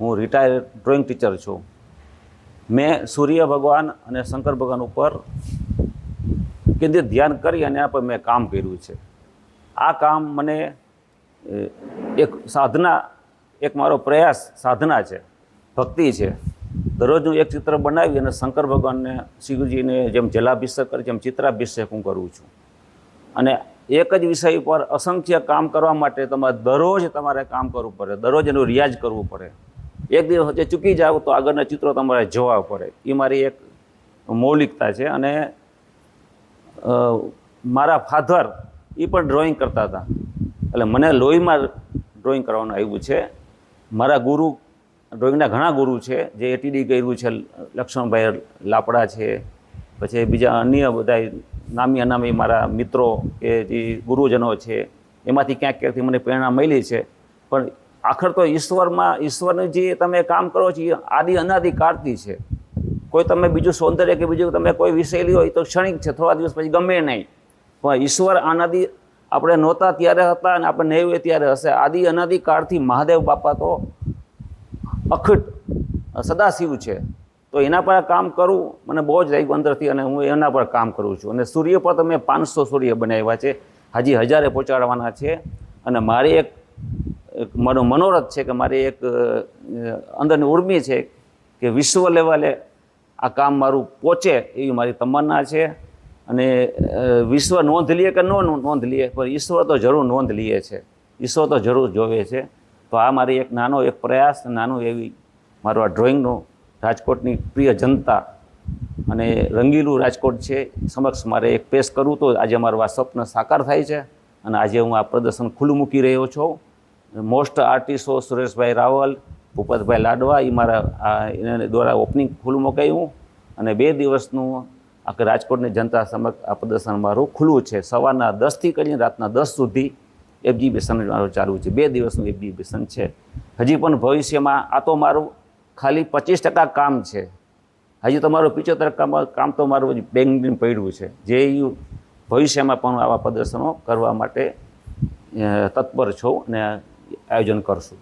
હું retired drawing teacher છું. મેં સૂર્ય ભગવાન અને શંકર ભગવાન ઉપર કેન્દ્રિત ધ્યાન કરી અને એના પર મેં કામ કર્યું છે. આ કામ મને એક સાધના, એક મારો પ્રયાસ સાધના છે, ભક્તિ છે. દરરોજ હું એક ચિત્ર બનાવી અને શંકર ભગવાનને, શિવજીને જેમ જલાભિષેક કરે જેમ ચિત્રાભિષેક હું કરું છું. અને એક જ વિષય પર અસંખ્ય કામ કરવા માટે તમારે કામ કરવું પડે, દરરોજ એનો રિયાઝ કરવું પડે. એક દિવસ વચ્ચે ચૂકી જાવ તો આગળના ચિત્રો તમારે જોવા પડે. એ મારી એક મૌલિકતા છે. અને મારા ફાધર એ પણ ડ્રોઈંગ કરતા હતા, એટલે મને લોહીમાં ડ્રોઈંગ કરવાનું આવ્યું છે. મારા ગુરુ, ડ્રોઈંગના ઘણા ગુરુ છે, જે એટીડી કર્યું છે, લક્ષ્મણભાઈ લાપડા છે, પછી બીજા અન્ય બધા નામી અનામી મારા મિત્રો કે જે ગુરુજનો છે, એમાંથી ક્યાંક ક્યાંકથી મને પ્રેરણા મળી છે. પણ આખર તો ઈશ્વરનું જે તમે કામ કરો છો એ આદિ અનાદિ કાળથી છે. કોઈ તમે બીજું સૌંદર્ય કે બીજું તમે કોઈ વિષય લ્યો એ તો ક્ષણિક છે, થોડા દિવસ પછી ગમે નહીં. પણ ઈશ્વર આનાદિ, આપણે નહોતા ત્યારે હતા અને આપણે નહીં હોય ત્યારે હશે. આદિ અનાદિ કાળથી મહાદેવ બાપા તો અખંડ સદાશિવ છે. તો એના પર કામ કરવું મને બહુ જ લાગ્યું અંદરથી, અને હું એના પર કામ કરું છું. અને સૂર્ય પર તો મેં 500 સૂર્ય બનાવ્યા છે, હજી 1000 પહોંચાડવાના છે. અને મારી એક મારો મનોરથ છે કે મારી એક અંદરની ઉર્મિ છે કે વિશ્વ લેવલે આ કામ મારું પહોંચે એવી મારી તમન્ના છે. અને વિશ્વ નોંધ લે કે ન નોંધ લે, પણ ઈશ્વર તો જરૂર નોંધ લે છે, ઈશ્વર તો જરૂર જોવે છે. તો આ મારી એક નાનો એક પ્રયાસ, નાનું એવી મારું આ ડ્રોઈંગનું રાજકોટની પ્રિય જનતા અને રંગીલું રાજકોટ છે સમક્ષ મારે એક પેશ કરવું. તો આજે મારું આ સ્વપ્ન સાકાર થાય છે અને આજે હું આ પ્રદર્શન ખુલ્લું મૂકી રહ્યો છું. મોસ્ટ આર્ટિસ્ટો સુરેશભાઈ રાવલ, ભૂપતભાઈ લાડવા, એ મારા એના દ્વારા ઓપનિંગ ખુલ્લું મુકાયું. અને 2 દિવસનું આખા રાજકોટની જનતા સમક્ષ આ પ્રદર્શન મારું ખુલ્લું છે. સવારના 10થી કરીને રાતના 10 સુધી એક્ઝિબિશન મારું ચાલુ છે. 2 દિવસનું એક્ઝિબિશન છે. હજી પણ ભવિષ્યમાં આ તો મારું ખાલી 25% કામ છે. હજી તો મારું 75% કામ તો મારું બેંગીને પડ્યું છે, જે ભવિષ્યમાં પણ આવા પ્રદર્શનો કરવા માટે તત્પર છું અને આયોજન કરશું.